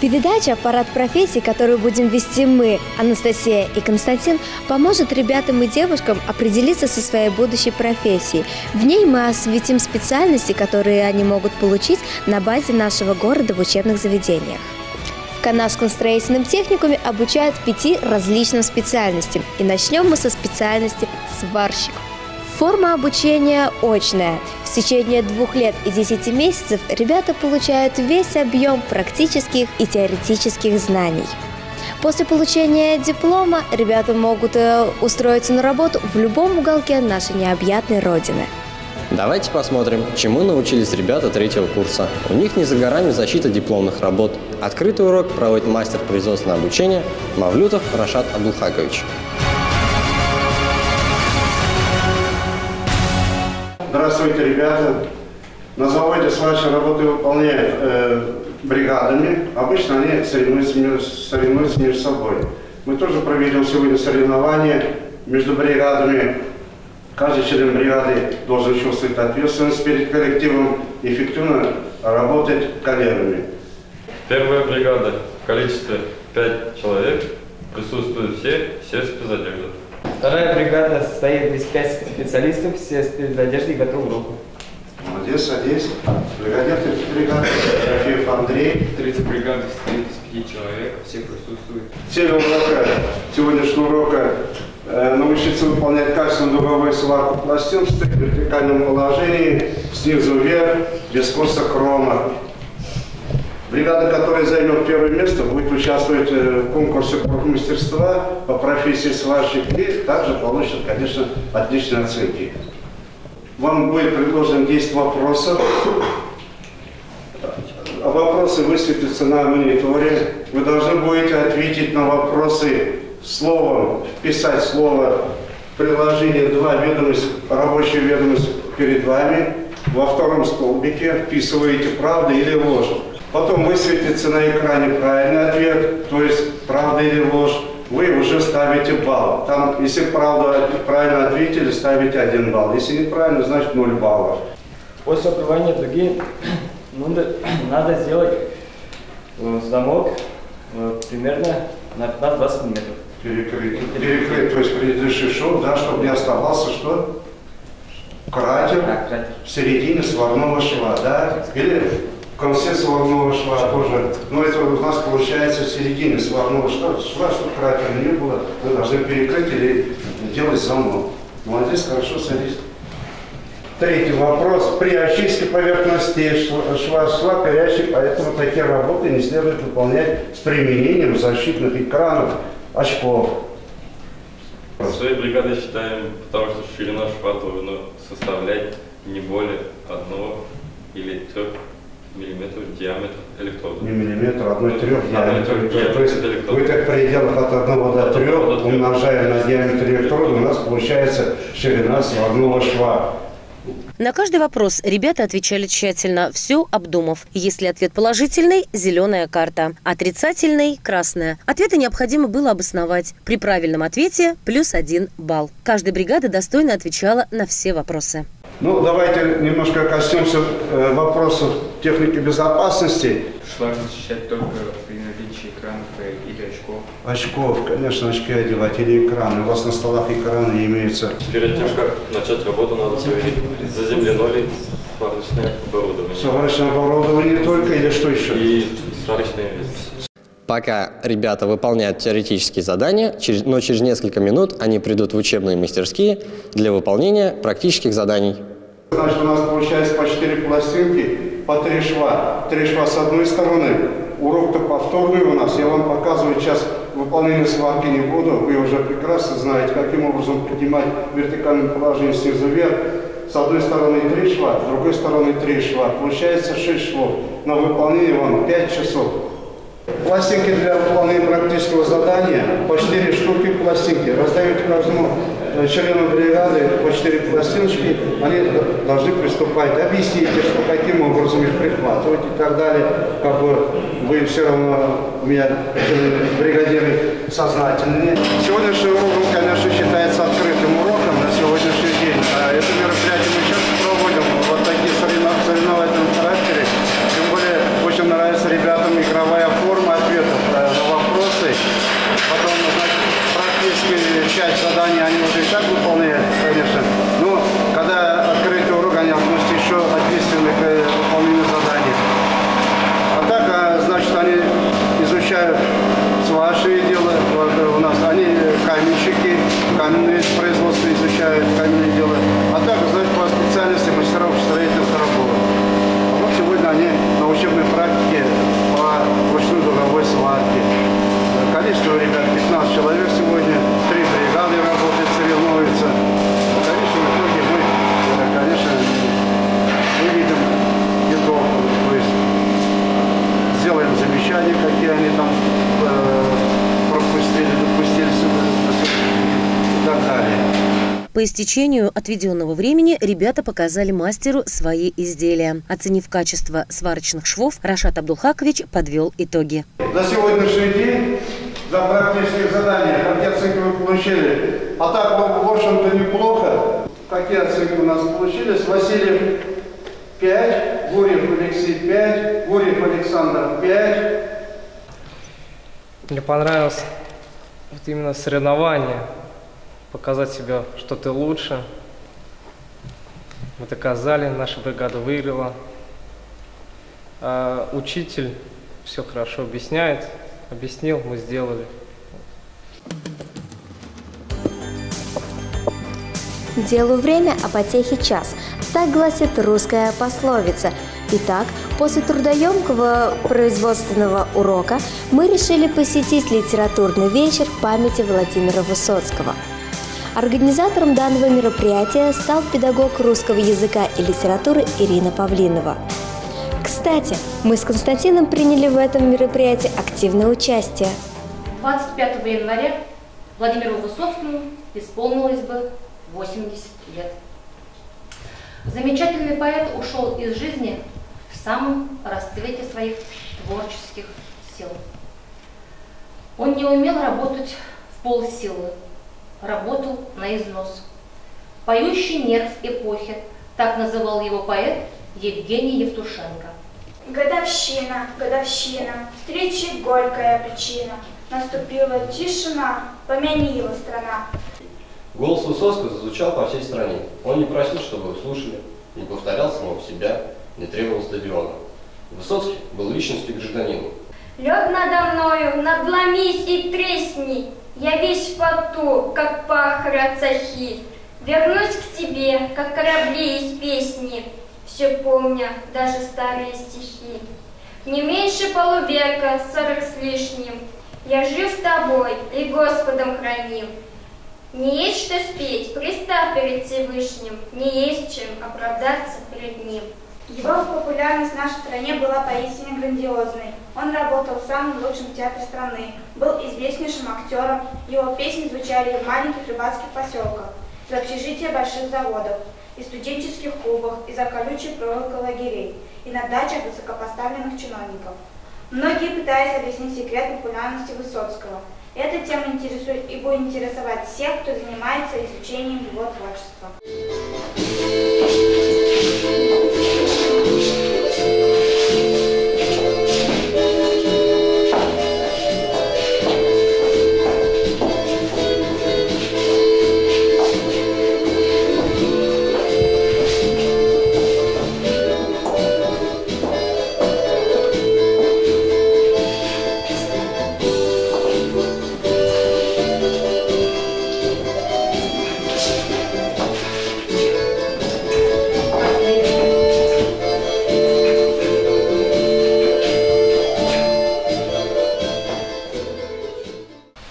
Передача «Парад профессий», которую будем вести мы, Анастасия и Константин, поможет ребятам и девушкам определиться со своей будущей профессией. В ней мы осветим специальности, которые они могут получить на базе нашего города в учебных заведениях. В Канавском строительном техникуме обучают 5 различным специальностям. И начнем мы со специальности «сварщик». Форма обучения очная. В течение 2 лет и 10 месяцев ребята получают весь объем практических и теоретических знаний. После получения диплома ребята могут устроиться на работу в любом уголке нашей необъятной родины. Давайте посмотрим, чему научились ребята 3-го курса. У них не за горами защита дипломных работ. Открытый урок проводит мастер производственного обучения Мавлютов Рашат Абдулхакович. Здравствуйте, ребята! На заводе сварщик работы выполняют бригадами. Обычно они соревнуются между собой. Мы тоже проведем сегодня соревнования между бригадами. Каждый член бригады должен чувствовать ответственность перед коллективом и эффективно работать коллегами. Первая бригада в количестве 5 человек. Присутствуют все спецодежды. Вторая бригада состоит из 5 специалистов, все спецодежды готовы к уроку. Молодец, садись. Бригадир бригады, Рафиев Андрей. 30 бригад состоит из 5 человек, все присутствуют. Цель урока, сегодняшнего урока научиться выполнять качественную дуговую сварку пластин в вертикальном положении, снизу вверх, без курса хрома. Бригада, которая займет 1-е место, будет участвовать в конкурсе профмастерства по профессии сварщик и также получит, конечно, отличные оценки. Вам будет предложено 10 вопросов. Вопросы высветятся на мониторе. Вы должны будете ответить на вопросы словом, вписать слово в приложение 2 ведомость, рабочая ведомость перед вами. Во 2-м столбике вписываете правду или ложь. Потом высветится на экране правильный ответ, то есть правда или ложь. Вы уже ставите балл. Там, если правильно ответили, ставите 1 балл. Если неправильно, значит 0 баллов. После открывания дуги надо сделать замок примерно на 15-20 мм. Перекрыть, то есть предыдущий шов, да, чтобы не оставался что? Кратер в середине сварного шва, да? Или в конце сварного шва тоже. Но это у нас получается в середине сварного шва, чтобы кратера не было, вы должны перекрыть или делать замок. Молодец, хорошо, садись. 3-й вопрос. При очистке поверхностей шва горячий, поэтому такие работы не следует выполнять с применением защитных экранов, очков. Своей бригадой считаем, потому что ширина шва должна составлять не более 1 или 3 миллиметров диаметр электрода. Не миллиметр, 1/3 диаметра. То есть электрода. вы как при пределах от 1 до 3 умножая на диаметр электрода, у нас получается ширина сварного шва. На каждый вопрос ребята отвечали тщательно, все обдумав. Если ответ положительный – зеленая карта, отрицательный – красная. Ответы необходимо было обосновать. При правильном ответе – +1 балл. Каждая бригада достойно отвечала на все вопросы. Ну, давайте немножко коснемся вопросов техники безопасности. Шла защищать только при наличии экранов или очков. Очков, конечно, очки одевать или экраны. У вас на столах экраны имеются. Перед тем, как начать работу, надо проверить, заземлено ли сварочное оборудование. Сварочное оборудование только или что еще? И сварочные весы. Пока ребята выполняют теоретические задания, но через несколько минут они придут в учебные мастерские для выполнения практических заданий. Значит, у нас получается по 4 пластинки, по 3 шва. 3 шва с одной стороны. Урок-то повторный у нас. Я вам показываю сейчас выполнение сварки не буду. Вы уже прекрасно знаете, каким образом поднимать вертикальное положение снизу вверх. С одной стороны 3 шва, с другой стороны 3 шва. Получается 6 швов. На выполнение вам 5 часов. Пластинки для выполнения практического задания, по 4 штуки пластинки. Раздаете каждому члену бригады по 4 пластиночки, они должны приступать. Объясните, что каким образом их прихватывать и так далее. Как бы вы все равно у меня бригадиры сознательные. Сегодняшний урок, конечно, считается открытым уроком на сегодняшний день. Это мероприятие мы сейчас проводим вот такие соревновательном характере. Тем более очень нравится ребятам игровая форма. учебной практике по ручной дуговой сварке. Количество ребят 15 человек сегодня, 3 бригады работают, соревнуются. В конечном итоге мы, конечно, выведем итог, то есть сделаем замечания, какие они там пропустили, допустили и так далее. По истечению отведенного времени ребята показали мастеру свои изделия. Оценив качество сварочных швов, Рашат Абдулхакович подвел итоги. На сегодняшний день за практические задания, какие оценки вы получили? А так, в общем-то, неплохо. Какие оценки у нас получились? Васильев 5, Гурьев Алексей 5, Гурьев Александр 5. Мне понравилось вот именно соревнование, показать себя, что ты лучше. Мы доказали, наша бригада выиграла. А учитель все хорошо объясняет, объяснил, мы сделали. Делу время, а потехе час. Так гласит русская пословица. Итак, после трудоемкого производственного урока мы решили посетить литературный вечер памяти Владимира Высоцкого. Организатором данного мероприятия стал педагог русского языка и литературы Ирина Павлинова. Кстати, мы с Константином приняли в этом мероприятии активное участие. 25 января Владимиру Высоцкому исполнилось бы 80 лет. Замечательный поэт ушел из жизни в самом расцвете своих творческих сил. Он не умел работать в полсилы, работал на износ. Поющий нерв эпохи, так называл его поэт Евгений Евтушенко. Годовщина, годовщина, встречи горькая причина. Наступила тишина, помяни его страна. Голос Высоцкого зазвучал по всей стране. Он не просил, чтобы его слушали, не повторял самого себя, не требовал стадиона. Высоцкий был личностью гражданина. Лед надо мною, надломись и тресни, я весь в поту, как пахарь от сахи. Вернусь к тебе, как корабли из песни, все помня, даже старые стихи. Не меньше полувека, 40 с лишним, я жив тобой и Господом храним. Не есть что спеть, пристав перед Всевышним, не есть чем оправдаться перед Ним. Его популярность в нашей стране была поистине грандиозной. Он работал в самом лучшем театре страны, был известнейшим актером, его песни звучали в маленьких рыбацких поселках, из общежития больших заводов, из студенческих клубов, из-за колючей проволоки лагерей и на дачах высокопоставленных чиновников. Многие пытаются объяснить секрет популярности Высоцкого. Эта тема интересует и будет интересовать всех, кто занимается изучением его творчества.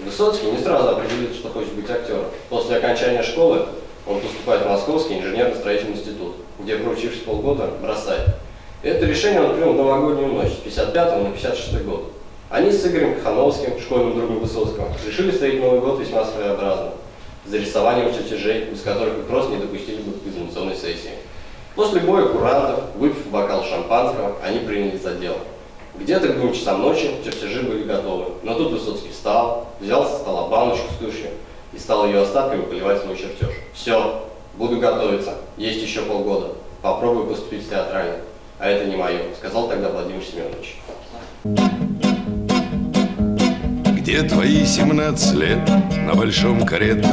Высоцкий не сразу определил, что хочет быть актером. После окончания школы он поступает в Московский инженерно-строительный институт, где, проучившись полгода, бросает. Это решение он принял в новогоднюю ночь с 55 на 56 год. Они с Игорем Кахановским, школьным другом Высоцкого, решили встретить Новый год весьма своеобразно, с зарисованием чертежей, без которых их просто не допустили бы к экзаменационной сессии. После боя курантов, выпив бокал шампанского, они принялись за дело. Где-то к 2 часам ночи чертежи были готовы, но тут Высоцкий встал, взял со стола баночку с тушью и стал ее остатками поливать свой чертеж. «Все, буду готовиться, есть еще полгода, попробую поступить в театральный». «А это не мое», — сказал тогда Владимир Семенович. Где твои 17 лет на большом каретном?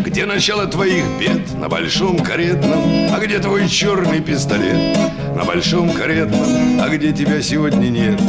Где начало твоих бед на большом каретном? А где твой черный пистолет на большом каретном? А где тебя сегодня нет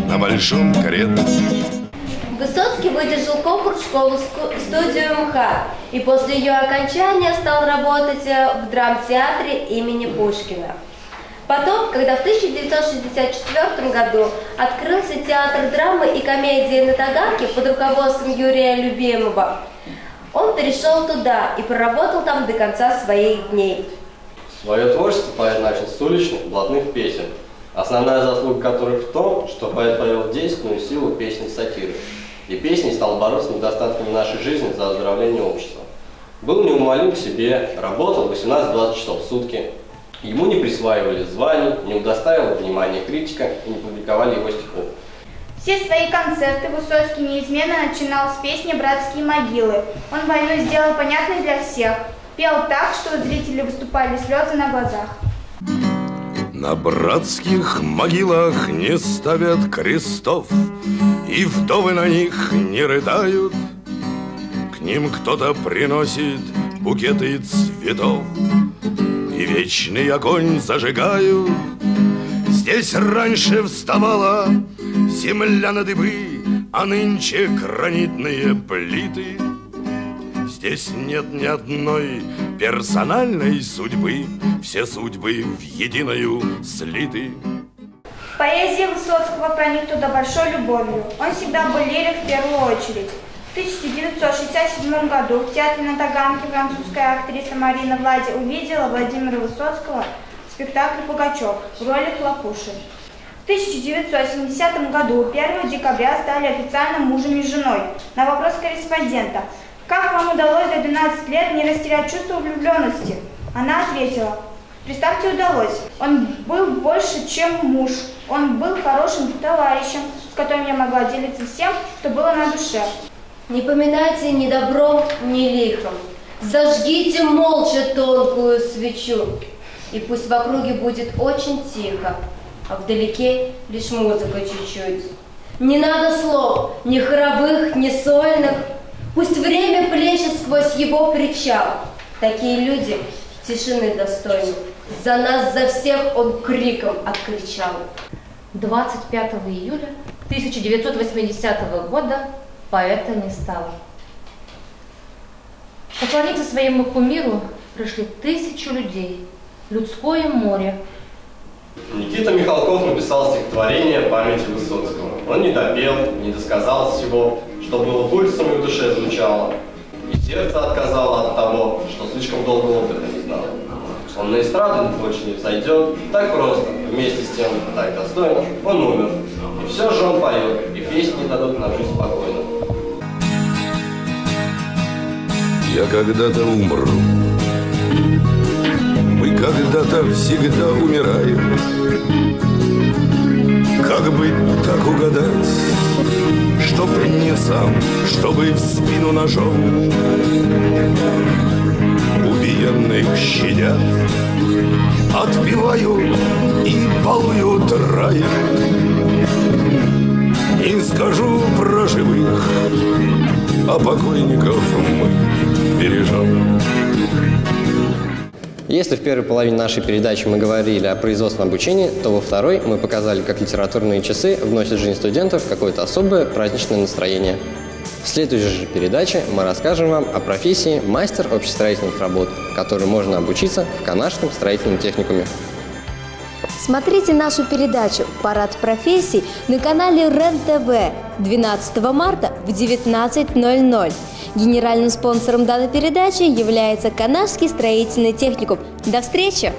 на большом каретном? Высоцкий выдержал конкурс в школу-студию МХАТ и после ее окончания стал работать в драмтеатре имени Пушкина. Потом, когда в 1964 году открылся театр драмы и комедии на Таганке под руководством Юрия Любимова, он перешел туда и проработал там до конца своих дней. Свое творчество поэт начал с уличных, блатных песен, основная заслуга которых в том, что поэт повел действенную силу песни сатиры. И песней стал бороться с недостатками нашей жизни за оздоровление общества. Был неумолим к себе, работал 18-20 часов в сутки. Ему не присваивали званий, не удостаивал внимания критика и не публиковали его стихов. Все свои концерты Высоцкий неизменно начинал с песни «Братские могилы». Он войну сделал понятной для всех. Пел так, что у зрителей выступали слезы на глазах. На братских могилах не ставят крестов, и вдовы на них не рыдают. К ним кто-то приносит букеты цветов, и вечный огонь зажигают. Здесь раньше вставала земля на дыбы, а нынче гранитные плиты. Здесь нет ни одной персональной судьбы, все судьбы в единую слиты. Поэзия Высоцкого проникнута большой любовью. Он всегда был лирик в первую очередь. В 1967 году в театре на Таганке французская актриса Марина Влади увидела Владимира Высоцкого в спектакле «Пугачев» в роли Хлопуши. В 1970 году 1 декабря стали официально мужем и женой. На вопрос корреспондента: «Как вам удалось за 12 лет не растерять чувство влюбленности?» Она ответила: «Представьте, удалось. Он был больше, чем муж. Он был хорошим товарищем, с которым я могла делиться всем, что было на душе». Не поминайте ни добром, ни лихом. Зажгите молча тонкую свечу, и пусть в округе будет очень тихо, а вдалеке лишь музыка чуть-чуть. Не надо слов, ни хоровых, ни сольных. Пусть время плещет сквозь его причал. Такие люди тишины достойны. За нас, за всех он криком откричал. 25 июля 1980 года поэта не стало. Поклониться своему кумиру пришли 1000 людей. Людское море. Никита Михалков написал стихотворение памяти Высоцкого. Он не допел, не досказал всего, что было пульсом и в душе звучало. И сердце отказало от того, что слишком долго опыта не знал. Он на эстраду больше не взойдет, так просто, вместе с тем, так достойно, он умер. И все же он поет, и песни дадут нам жить спокойно. Я когда-то умру, мы когда-то всегда умираем. Как быть, так угадать, чтоб не сам, чтобы в спину ножом убиенных щадят, отпивают и балуют раем. Не скажу про живых, а покойников мы бережем. Если в первой половине нашей передачи мы говорили о производственном обучении, то во второй мы показали, как литературные часы вносят в жизнь студентов какое-то особое праздничное настроение. В следующей же передаче мы расскажем вам о профессии мастер общестроительных работ, которой можно обучиться в Канашском строительном техникуме. Смотрите нашу передачу «Парад профессий» на канале РЕН-ТВ 12 марта в 19:00. Генеральным спонсором данной передачи является Канашский строительный техникум. До встречи!